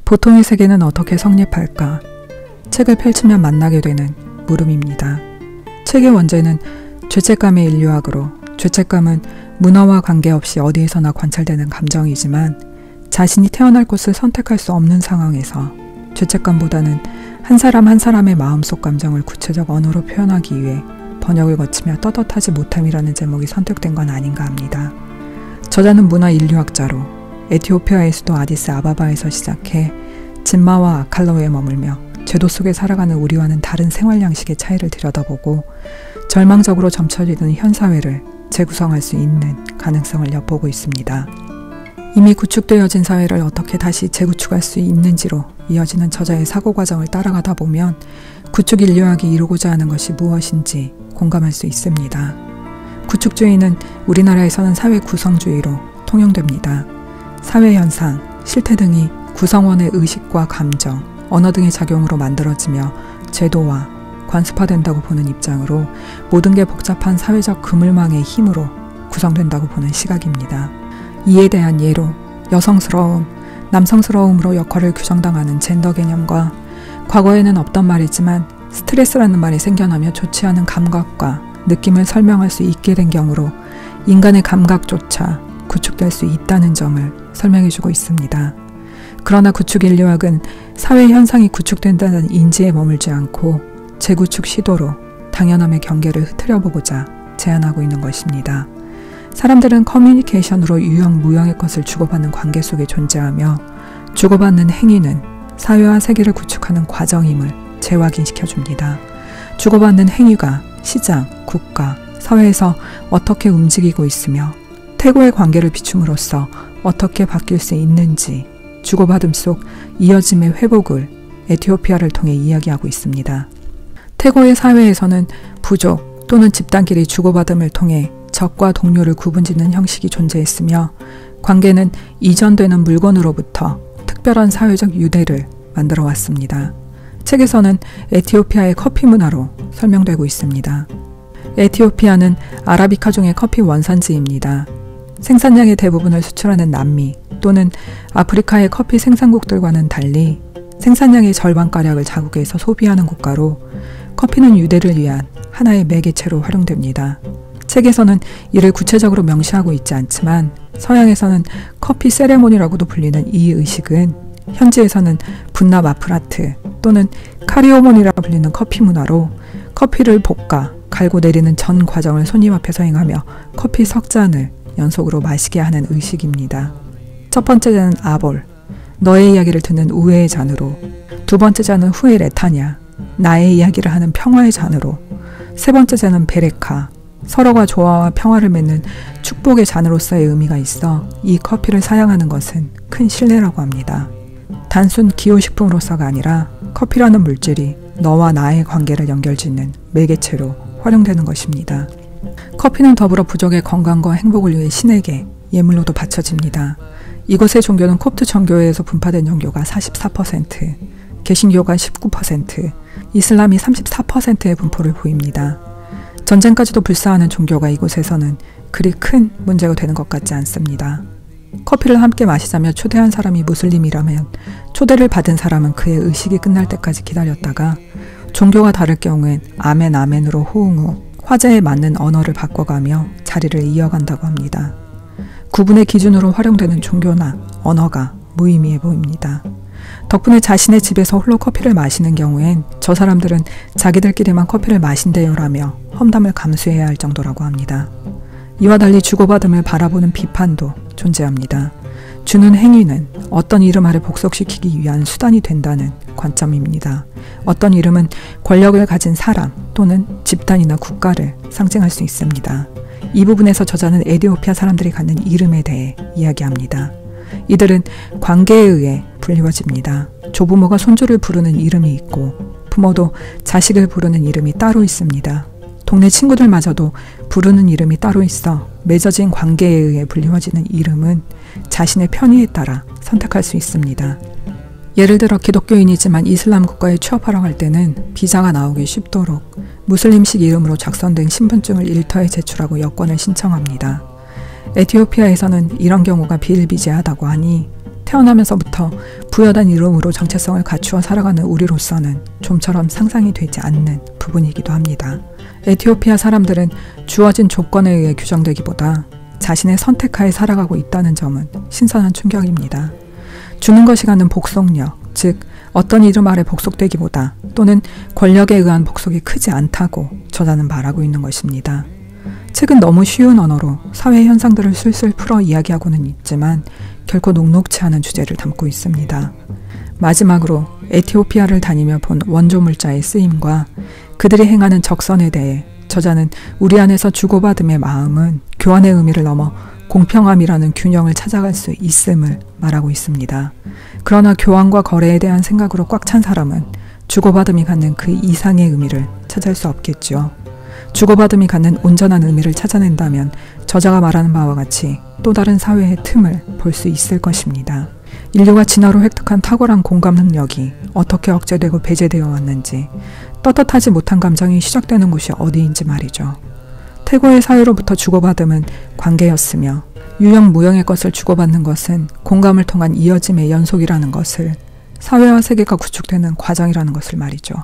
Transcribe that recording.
보통의 세계는 어떻게 성립할까? 책을 펼치면 만나게 되는 물음입니다. 책의 원제는 죄책감의 인류학으로, 죄책감은 문화와 관계없이 어디에서나 관찰되는 감정이지만 자신이 태어날 곳을 선택할 수 없는 상황에서 죄책감보다는 한 사람 한 사람의 마음속 감정을 구체적 언어로 표현하기 위해 번역을 거치며 떳떳하지 못함이라는 제목이 선택된 건 아닌가 합니다. 저자는 문화 인류학자로 에티오피아의 수도 아디스 아바바에서 시작해 진마와 아칼로에 머물며 제도 속에 살아가는 우리와는 다른 생활 양식의 차이를 들여다보고 절망적으로 점쳐지는 현 사회를 재구성할 수 있는 가능성을 엿보고 있습니다. 이미 구축되어진 사회를 어떻게 다시 재구축할 수 있는지로 이어지는 저자의 사고 과정을 따라가다 보면 구축 인류학이 이루고자 하는 것이 무엇인지 공감할 수 있습니다. 구축주의는 우리나라에서는 사회 구성주의로 통용됩니다. 사회 현상, 실태 등이 구성원의 의식과 감정, 언어 등의 작용으로 만들어지며 제도와 관습화된다고 보는 입장으로 모든 게 복잡한 사회적 그물망의 힘으로 구성된다고 보는 시각입니다. 이에 대한 예로 여성스러움, 남성스러움으로 역할을 규정당하는 젠더 개념과 과거에는 없던 말이지만 스트레스라는 말이 생겨나며 좋지 않은 감각과 느낌을 설명할 수 있게 된 경우로 인간의 감각조차 구축될 수 있다는 점을 설명해주고 있습니다. 그러나 구축 인류학은 사회 현상이 구축된다는 인지에 머물지 않고 재구축 시도로 당연함의 경계를 흐트려보고자 제안하고 있는 것입니다. 사람들은 커뮤니케이션으로 유형 무형의 것을 주고받는 관계 속에 존재하며 주고받는 행위는 사회와 세계를 구축하는 과정임을 재확인시켜줍니다. 주고받는 행위가 시장, 국가, 사회에서 어떻게 움직이고 있으며 태고의 관계를 비춤으로써 어떻게 바뀔 수 있는지 주고받음 속 이어짐의 회복을 에티오피아를 통해 이야기하고 있습니다. 태고의 사회에서는 부족 또는 집단끼리 주고받음을 통해 적과 동료를 구분짓는 형식이 존재했으며 관계는 이전되는 물건으로부터 특별한 사회적 유대를 만들어 왔습니다. 책에서는 에티오피아의 커피 문화로 설명되고 있습니다. 에티오피아는 아라비카종의 커피 원산지입니다. 생산량의 대부분을 수출하는 남미 또는 아프리카의 커피 생산국들과는 달리 생산량의 절반가량을 자국에서 소비하는 국가로 커피는 유대를 위한 하나의 매개체로 활용됩니다. 책에서는 이를 구체적으로 명시하고 있지 않지만 서양에서는 커피 세레모니라고도 불리는 이 의식은 현지에서는 분납 아프라트 또는 카리오모니라고 불리는 커피 문화로 커피를 볶아 갈고 내리는 전 과정을 손님 앞에서 행하며 커피 석 잔을 연속으로 마시게 하는 의식입니다. 첫 번째 잔은 아볼, 너의 이야기를 듣는 우애의 잔으로, 두 번째 잔은 후에 레타냐, 나의 이야기를 하는 평화의 잔으로, 세 번째 잔은 베레카, 서로가 조화와 평화를 맺는 축복의 잔으로서의 의미가 있어 이 커피를 사양하는 것은 큰 신뢰라고 합니다. 단순 기호식품으로서가 아니라 커피라는 물질이 너와 나의 관계를 연결짓는 매개체로 활용되는 것입니다. 커피는 더불어 부족의 건강과 행복을 위해 신에게 예물로도 바쳐집니다. 이곳의 종교는 콥트 정교회에서 분파된 종교가 44%, 개신교가 19%, 이슬람이 34%의 분포를 보입니다. 전쟁까지도 불사하는 종교가 이곳에서는 그리 큰 문제가 되는 것 같지 않습니다. 커피를 함께 마시자며 초대한 사람이 무슬림이라면 초대를 받은 사람은 그의 의식이 끝날 때까지 기다렸다가 종교가 다를 경우엔 아멘 아멘으로 호응 후 화제에 맞는 언어를 바꿔가며 자리를 이어간다고 합니다. 구분의 기준으로 활용되는 종교나 언어가 무의미해 보입니다. 덕분에 자신의 집에서 홀로 커피를 마시는 경우엔 저 사람들은 자기들끼리만 커피를 마신대요라며 험담을 감수해야 할 정도라고 합니다. 이와 달리 주고받음을 바라보는 비판도 존재합니다. 주는 행위는 어떤 이름 아래 복속시키기 위한 수단이 된다는 관점입니다. 어떤 이름은 권력을 가진 사람 또는 집단이나 국가를 상징할 수 있습니다. 이 부분에서 저자는 에티오피아 사람들이 갖는 이름에 대해 이야기합니다. 이들은 관계에 의해 불리워집니다. 조부모가 손주를 부르는 이름이 있고 부모도 자식을 부르는 이름이 따로 있습니다. 동네 친구들마저도 부르는 이름이 따로 있어 맺어진 관계에 의해 불리워지는 이름은 자신의 편의에 따라 선택할 수 있습니다. 예를 들어 기독교인이지만 이슬람 국가에 취업하러 갈 때는 비자가 나오기 쉽도록 무슬림식 이름으로 작성된 신분증을 일터에 제출하고 여권을 신청합니다. 에티오피아에서는 이런 경우가 비일비재하다고 하니 태어나면서부터 부여된 이름으로 정체성을 갖추어 살아가는 우리로서는 좀처럼 상상이 되지 않는 부분이기도 합니다. 에티오피아 사람들은 주어진 조건에 의해 규정되기보다 자신의 선택하에 살아가고 있다는 점은 신선한 충격입니다. 주는 것이 갖는 복속력, 즉 어떤 이름 아래 복속되기보다 또는 권력에 의한 복속이 크지 않다고 저자는 말하고 있는 것입니다. 책은 너무 쉬운 언어로 사회 현상들을 술술 풀어 이야기하고는 있지만 결코 녹록치 않은 주제를 담고 있습니다. 마지막으로 에티오피아를 다니며 본 원조 물자의 쓰임과 그들이 행하는 적선에 대해 저자는 우리 안에서 주고받음의 마음은 교환의 의미를 넘어 공평함이라는 균형을 찾아갈 수 있음을 말하고 있습니다. 그러나 교환과 거래에 대한 생각으로 꽉 찬 사람은 주고받음이 갖는 그 이상의 의미를 찾을 수 없겠죠. 주고받음이 갖는 온전한 의미를 찾아낸다면 저자가 말하는 바와 같이 또 다른 사회의 틈을 볼 수 있을 것입니다. 인류가 진화로 획득한 탁월한 공감 능력이 어떻게 억제되고 배제되어 왔는지, 떳떳하지 못한 감정이 시작되는 곳이 어디인지 말이죠. 태고의 사회로부터 주고받음은 관계였으며 유형 무형의 것을 주고받는 것은 공감을 통한 이어짐의 연속이라는 것을, 사회와 세계가 구축되는 과정이라는 것을 말이죠.